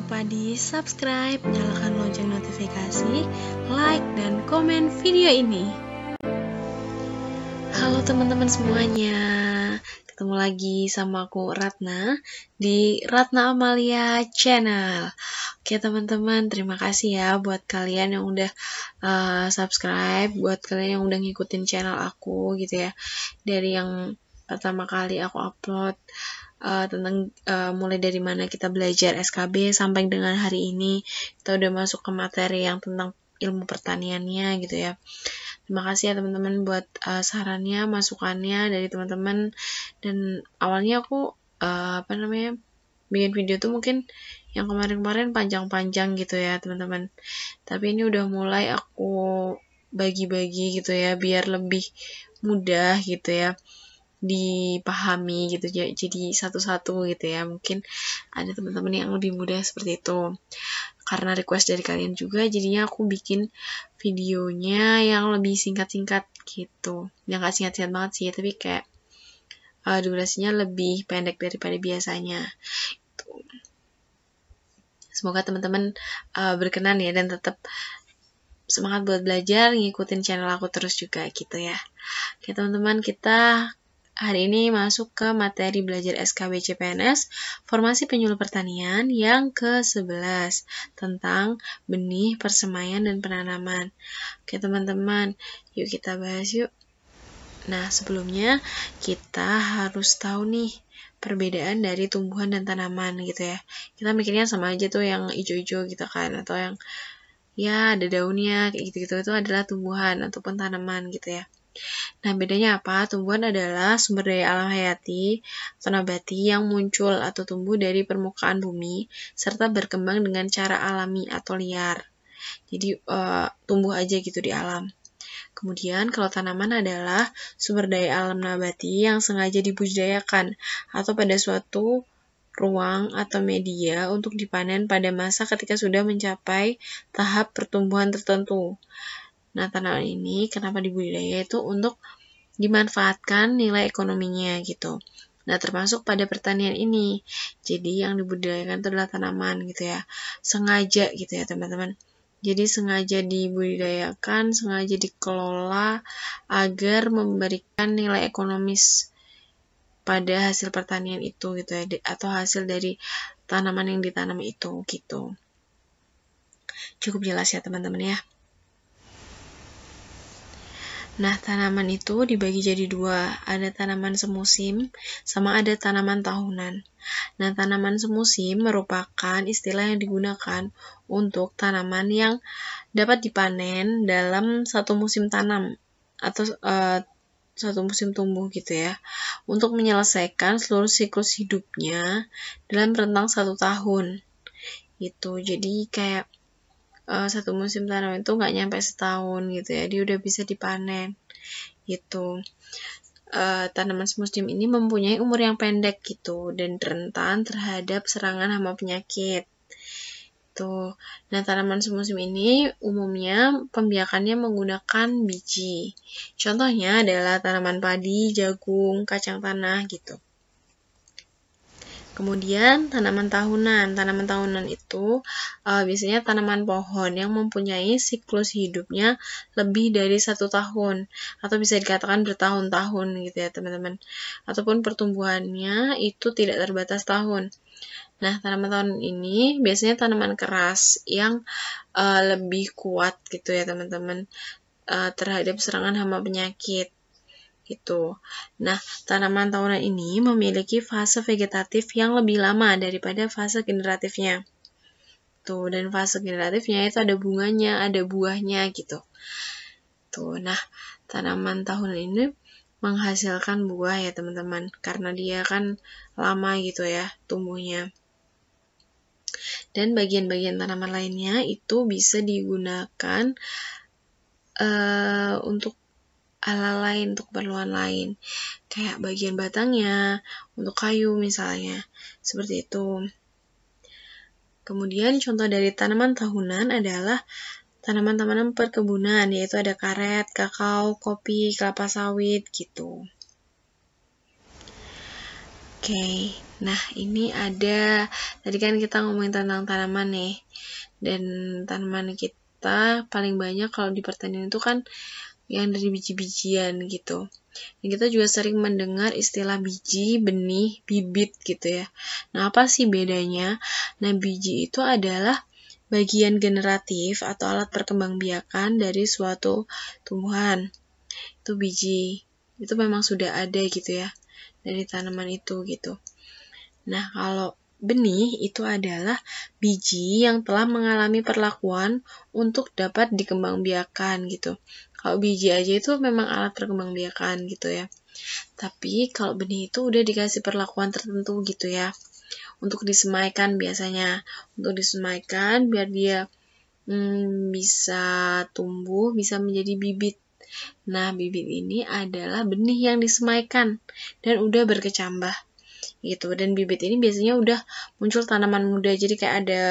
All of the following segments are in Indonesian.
lupa di subscribe, nyalakan lonceng notifikasi, like, dan komen video ini. Halo teman-teman semuanya, ketemu lagi sama aku Ratna di Ratna Amalia Channel. Oke teman-teman, terima kasih ya buat kalian yang udah subscribe, buat kalian yang udah ngikutin channel aku gitu ya. Dari yang pertama kali aku upload tentang mulai dari mana kita belajar SKB sampai dengan hari ini kita udah masuk ke materi yang tentang ilmu pertaniannya gitu ya. Terima kasih ya teman-teman buat sarannya, masukannya dari teman-teman. Dan awalnya aku bikin video tuh mungkin yang kemarin-kemarin panjang-panjang gitu ya teman-teman. Tapi ini udah mulai aku bagi-bagi gitu ya biar lebih mudah gitu ya dipahami gitu, jadi satu-satu gitu ya. Mungkin ada teman-teman yang lebih mudah seperti itu. Karena request dari kalian juga, jadinya aku bikin videonya yang lebih singkat-singkat gitu. Yang gak singkat-singkat banget sih, tapi kayak durasinya lebih pendek daripada biasanya. Gitu. Semoga teman-teman berkenan ya dan tetap semangat buat belajar, ngikutin channel aku terus juga gitu ya. Oke teman-teman, kita hari ini masuk ke materi belajar SKB CPNS, Formasi Penyuluh Pertanian yang ke-11 tentang benih, persemaian, dan penanaman. Oke teman-teman, yuk kita bahas yuk. Nah sebelumnya kita harus tahu nih perbedaan dari tumbuhan dan tanaman gitu ya. Kita mikirnya sama aja tuh yang hijau-hijau gitu kan, atau yang ya ada daunnya kayak gitu-gitu, itu adalah tumbuhan ataupun tanaman gitu ya. Nah, bedanya apa? Tumbuhan adalah sumber daya alam hayati atau nabati yang muncul atau tumbuh dari permukaan bumi serta berkembang dengan cara alami atau liar. Jadi, tumbuh aja gitu di alam. Kemudian, kalau tanaman adalah sumber daya alam nabati yang sengaja dibudidayakan atau pada suatu ruang atau media untuk dipanen pada masa ketika sudah mencapai tahap pertumbuhan tertentu. Nah, tanaman ini kenapa dibudidaya itu untuk dimanfaatkan nilai ekonominya gitu. Nah, termasuk pada pertanian ini. Jadi, yang dibudidayakan itu adalah tanaman gitu ya. Sengaja gitu ya, teman-teman. Jadi, sengaja dibudidayakan, sengaja dikelola agar memberikan nilai ekonomis pada hasil pertanian itu gitu ya, atau hasil dari tanaman yang ditanam itu gitu. Cukup jelas ya, teman-teman ya. Nah, tanaman itu dibagi jadi dua. Ada tanaman semusim, sama ada tanaman tahunan. Nah, tanaman semusim merupakan istilah yang digunakan untuk tanaman yang dapat dipanen dalam satu musim tanam atau satu musim tumbuh gitu ya, untuk menyelesaikan seluruh siklus hidupnya dalam rentang 1 tahun. Gitu. Jadi kayak satu musim tanam itu nggak nyampe setahun gitu ya, dia udah bisa dipanen gitu. Tanaman semusim ini mempunyai umur yang pendek gitu dan rentan terhadap serangan hama penyakit. Tuh. Nah, tanaman semusim ini umumnya pembiakannya menggunakan biji. Contohnya adalah tanaman padi, jagung, kacang tanah gitu. Kemudian tanaman tahunan. Tanaman tahunan itu biasanya tanaman pohon yang mempunyai siklus hidupnya lebih dari 1 tahun atau bisa dikatakan bertahun-tahun gitu ya teman-teman. Ataupun pertumbuhannya itu tidak terbatas tahun. Nah, tanaman tahunan ini biasanya tanaman keras yang lebih kuat gitu ya teman-teman terhadap serangan hama penyakit. Gitu. Nah, tanaman tahunan ini memiliki fase vegetatif yang lebih lama daripada fase generatifnya. Tuh, dan fase generatifnya itu ada bunganya, ada buahnya gitu. Tuh, nah, tanaman tahunan ini menghasilkan buah ya teman-teman, karena dia kan lama gitu ya tumbuhnya. Dan bagian-bagian tanaman lainnya itu bisa digunakan untuk hal lain, untuk keperluan lain, kayak bagian batangnya, untuk kayu misalnya, seperti itu. Kemudian contoh dari tanaman tahunan adalah tanaman-tanaman perkebunan, yaitu ada karet, kakao, kopi, kelapa sawit, gitu. Oke, Nah, ini ada, tadi kan kita ngomongin tentang tanaman nih, dan tanaman kita paling banyak kalau di pertanian itu kan yang dari biji-bijian gitu. Dan kita juga sering mendengar istilah biji, benih, bibit gitu ya. Nah, apa sih bedanya? Nah, biji itu adalah bagian generatif atau alat perkembangbiakan dari suatu tumbuhan. Itu biji. Itu memang sudah ada gitu ya, dari tanaman itu gitu. Nah, kalau benih itu adalah biji yang telah mengalami perlakuan untuk dapat dikembangbiakan gitu. Kalau biji aja itu memang alat perkembangbiakan gitu ya. Tapi kalau benih itu udah dikasih perlakuan tertentu gitu ya. Untuk disemaikan biasanya. Untuk disemaikan biar dia bisa tumbuh, bisa menjadi bibit. Nah, bibit ini adalah benih yang disemaikan dan udah berkecambah gitu. Dan bibit ini biasanya udah muncul tanaman muda, jadi kayak ada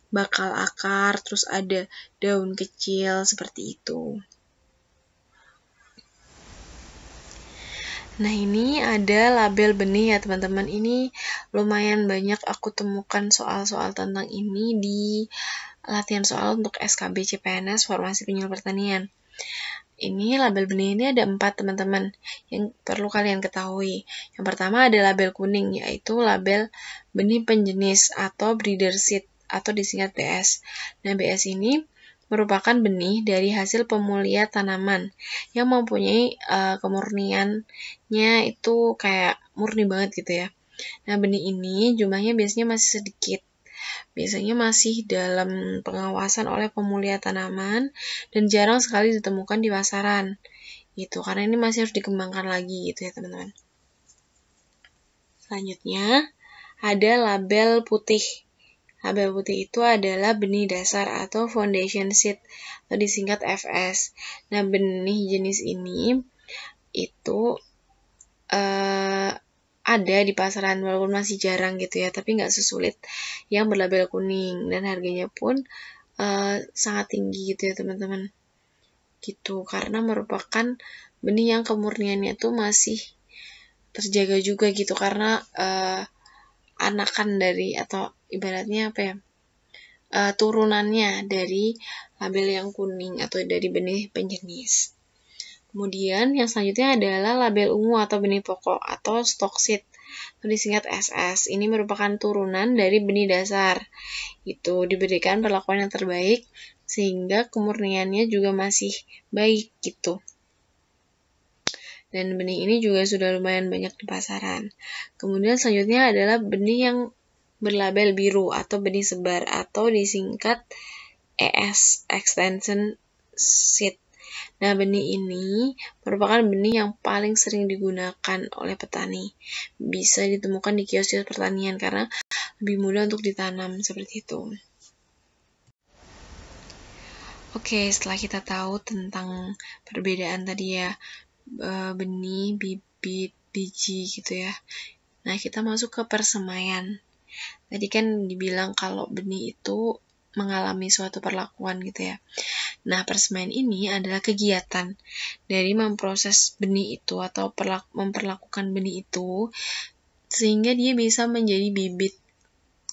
bakal akar, terus ada daun kecil seperti itu. Nah, ini ada label benih ya teman-teman. Ini lumayan banyak aku temukan soal-soal tentang ini di latihan soal untuk SKB CPNS Formasi Penyuluh Pertanian. Ini label benih ini ada 4 teman-teman yang perlu kalian ketahui. Yang pertama ada label kuning, yaitu label benih penjenis atau breeder seed atau disingkat BS. Nah, BS ini merupakan benih dari hasil pemulia tanaman yang mempunyai kemurniannya itu kayak murni banget gitu ya. Nah, benih ini jumlahnya biasanya masih sedikit. Biasanya masih dalam pengawasan oleh pemulia tanaman dan jarang sekali ditemukan di pasaran. Gitu, karena ini masih harus dikembangkan lagi gitu ya, teman-teman. Selanjutnya, ada label putih. Label putih itu adalah benih dasar atau foundation seed atau disingkat FS. Nah, benih jenis ini itu ada di pasaran walaupun masih jarang gitu ya, tapi nggak sesulit yang berlabel kuning dan harganya pun sangat tinggi gitu ya teman-teman. Gitu, karena merupakan benih yang kemurniannya tuh masih terjaga juga gitu karena anakan dari atau ibaratnya apa ya? Turunannya dari label yang kuning atau dari benih penjenis. Kemudian yang selanjutnya adalah label ungu atau benih pokok atau stock seed atau disingkat SS. Ini merupakan turunan dari benih dasar. Itu diberikan perlakuan yang terbaik sehingga kemurniannya juga masih baik gitu. Dan benih ini juga sudah lumayan banyak di pasaran. Kemudian selanjutnya adalah benih yang berlabel biru atau benih sebar atau disingkat ES Extension Seed. Nah, benih ini merupakan benih yang paling sering digunakan oleh petani. Bisa ditemukan di kios-kios pertanian karena lebih mudah untuk ditanam seperti itu. Oke, setelah kita tahu tentang perbedaan tadi ya, benih, bibit, biji gitu ya. Nah, kita masuk ke persemaian. Tadi kan dibilang kalau benih itu mengalami suatu perlakuan gitu ya. Nah, persemaian ini adalah kegiatan dari memproses benih itu atau memperlakukan benih itu sehingga dia bisa menjadi bibit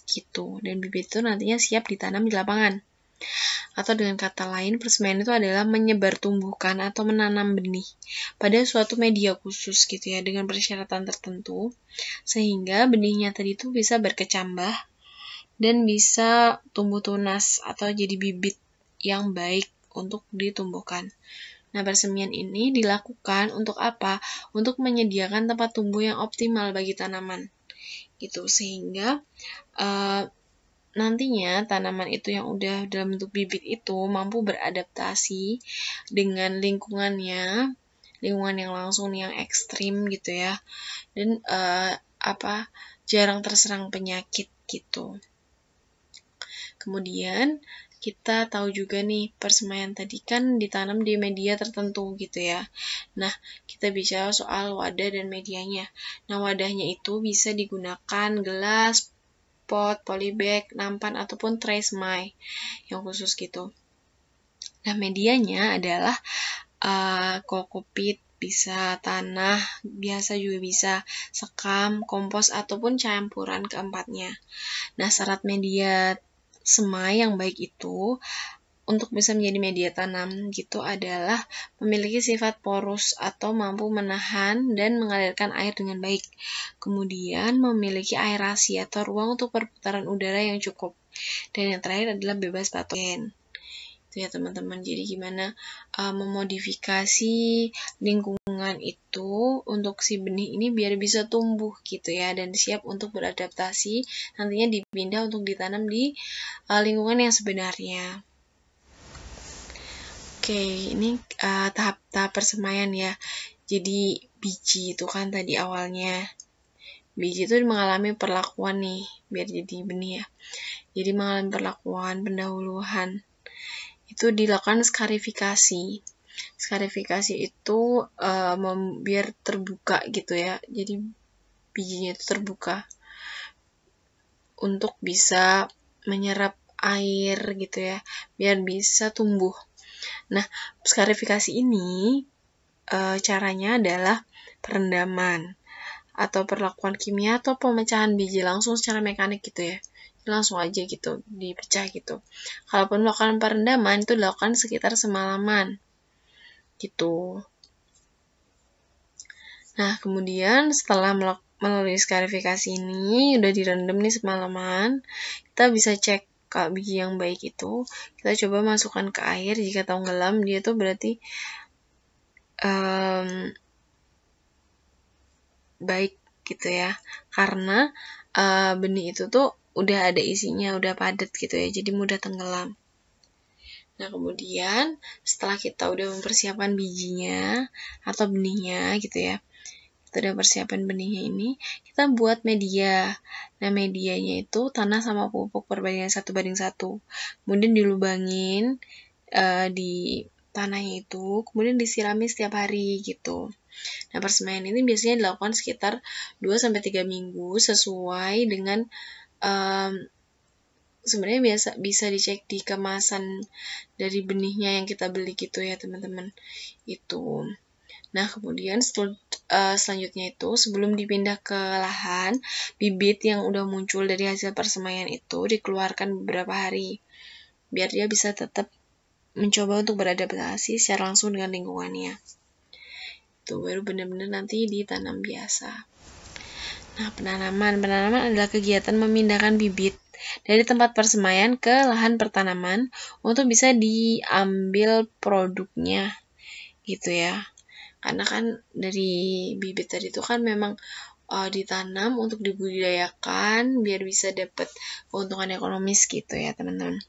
gitu. Dan bibit itu nantinya siap ditanam di lapangan. Atau dengan kata lain, persemaian itu adalah menyebar tumbuhkan atau menanam benih pada suatu media khusus gitu ya dengan persyaratan tertentu sehingga benihnya tadi itu bisa berkecambah dan bisa tumbuh tunas atau jadi bibit yang baik untuk ditumbuhkan. Nah, persemaian ini dilakukan untuk apa? Untuk menyediakan tempat tumbuh yang optimal bagi tanaman. Gitu, sehingga nantinya tanaman itu yang udah dalam bentuk bibit itu mampu beradaptasi dengan lingkungannya, lingkungan yang langsung yang ekstrim gitu ya. Dan jarang terserang penyakit gitu. Kemudian kita tahu juga nih persemaian tadi kan ditanam di media tertentu gitu ya. Nah, kita bicara soal wadah dan medianya. Nah, wadahnya itu bisa digunakan gelas, pot, polybag, nampan, ataupun tray semai yang khusus gitu. Nah, medianya adalah kokopit, bisa tanah, biasa juga bisa, sekam, kompos, ataupun campuran keempatnya. Nah, syarat media semai yang baik itu untuk bisa menjadi media tanam gitu adalah memiliki sifat porus atau mampu menahan dan mengalirkan air dengan baik. Kemudian memiliki aerasi atau ruang untuk perputaran udara yang cukup. Dan yang terakhir adalah bebas patogen. Itu ya teman-teman. Jadi gimana memodifikasi lingkungan itu untuk si benih ini biar bisa tumbuh gitu ya, dan siap untuk beradaptasi nantinya dipindah untuk ditanam di lingkungan yang sebenarnya. Oke, ini tahap-tahap persemaian ya. Jadi biji itu kan tadi awalnya, biji itu mengalami perlakuan nih biar jadi benih ya. Jadi mengalami perlakuan pendahuluan. Itu dilakukan skarifikasi. Skarifikasi itu biar terbuka gitu ya. Jadi bijinya itu terbuka untuk bisa menyerap air gitu ya, biar bisa tumbuh. Nah, skarifikasi ini caranya adalah perendaman atau perlakuan kimia atau pemecahan biji langsung secara mekanik gitu ya. Langsung aja gitu, dipecah gitu. Kalaupun melakukan perendaman itu dilakukan sekitar semalaman gitu. Nah, kemudian setelah melalui skarifikasi ini udah direndam nih semalaman, kita bisa cek kalau biji yang baik itu kita coba masukkan ke air. Jika tenggelam dia tuh berarti baik gitu ya, karena benih itu tuh udah ada isinya, udah padat gitu ya, jadi mudah tenggelam. Nah, kemudian setelah kita udah mempersiapkan bijinya atau benihnya gitu ya, kita udah persiapkan benihnya ini, kita buat media. Nah, medianya itu tanah sama pupuk perbandingan 1:1. Kemudian dilubangin di tanahnya itu, kemudian disirami setiap hari gitu. Nah, persemaian ini biasanya dilakukan sekitar 2-3 minggu sesuai dengan sebenarnya bisa dicek di kemasan dari benihnya yang kita beli gitu ya teman-teman. Itu. Nah, kemudian selanjutnya itu sebelum dipindah ke lahan, bibit yang udah muncul dari hasil persemaian itu dikeluarkan beberapa hari biar dia bisa tetap mencoba untuk beradaptasi secara langsung dengan lingkungannya. Itu baru benar-benar nanti ditanam biasa. Nah, penanaman adalah kegiatan memindahkan bibit dari tempat persemaian ke lahan pertanaman untuk bisa diambil produknya gitu ya. Karena kan dari bibit tadi itu kan memang ditanam untuk dibudidayakan biar bisa dapat keuntungan ekonomis gitu ya teman-teman.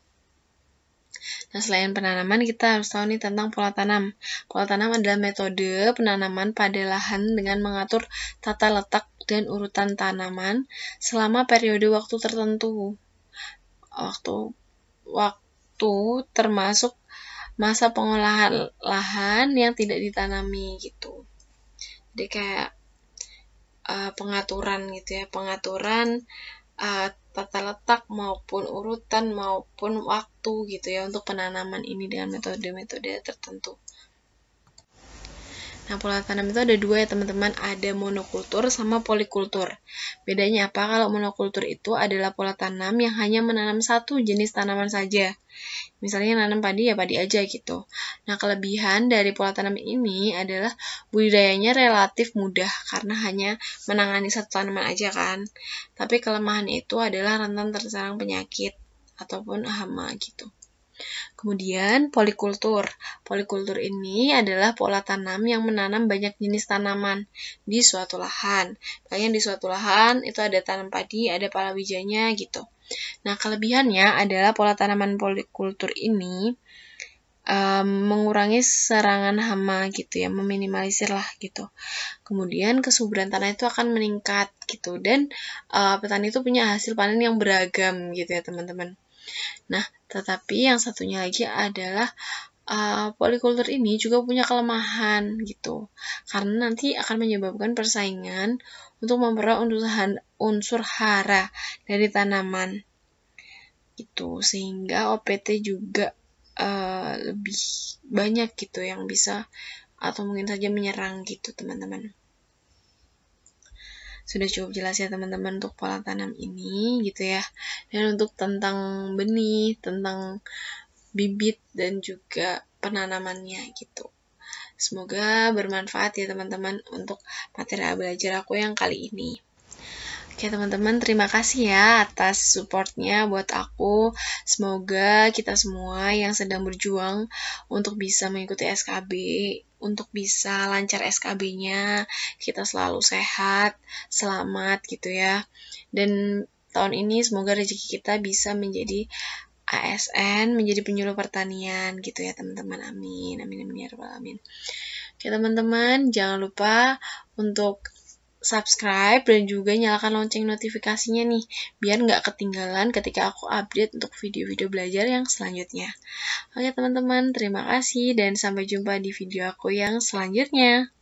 Nah, selain penanaman, kita harus tahu nih tentang pola tanam. Pola tanam adalah metode penanaman pada lahan dengan mengatur tata letak dan urutan tanaman selama periode waktu tertentu. Waktu termasuk masa pengolahan lahan yang tidak ditanami gitu. Jadi kayak pengaturan gitu ya, pengaturan tata letak maupun urutan maupun waktu gitu ya untuk penanaman ini dengan metode-metode tertentu. Nah, pola tanam itu ada dua ya teman-teman, ada monokultur sama polikultur. Bedanya apa? Kalau monokultur itu adalah pola tanam yang hanya menanam satu jenis tanaman saja. Misalnya nanam padi ya padi aja gitu. Nah, kelebihan dari pola tanam ini adalah budidayanya relatif mudah karena hanya menangani satu tanaman aja kan. Tapi kelemahan itu adalah rentan terserang penyakit ataupun hama gitu. Kemudian polikultur. Polikultur ini adalah pola tanam yang menanam banyak jenis tanaman di suatu lahan. Kalian di suatu lahan itu ada tanam padi, ada palawijanya gitu. Nah, kelebihannya adalah pola tanaman polikultur ini mengurangi serangan hama gitu ya, meminimalisir lah gitu. Kemudian kesuburan tanah itu akan meningkat gitu, dan petani itu punya hasil panen yang beragam gitu ya teman-teman. Nah, tetapi yang satunya lagi adalah polikultur ini juga punya kelemahan gitu, karena nanti akan menyebabkan persaingan untuk memperoleh unsur hara dari tanaman gitu, sehingga OPT juga lebih banyak gitu yang bisa atau mungkin saja menyerang gitu teman-teman. Sudah cukup jelas ya teman-teman untuk pola tanam ini gitu ya. Dan untuk tentang benih, tentang bibit dan juga penanamannya gitu. Semoga bermanfaat ya teman-teman untuk materi belajar aku yang kali ini. Oke teman-teman, terima kasih ya atas supportnya buat aku. Semoga kita semua yang sedang berjuang untuk bisa mengikuti SKB, untuk bisa lancar SKB-nya, kita selalu sehat, selamat gitu ya. Dan tahun ini semoga rezeki kita bisa menjadi ASN, menjadi penyuluh pertanian gitu ya teman-teman. Amin, amin, amin ya rabbal alamin. Oke teman-teman, jangan lupa untuk subscribe dan juga nyalakan lonceng notifikasinya nih, biar nggak ketinggalan ketika aku update untuk video-video belajar yang selanjutnya. Oke teman-teman, terima kasih dan sampai jumpa di video aku yang selanjutnya.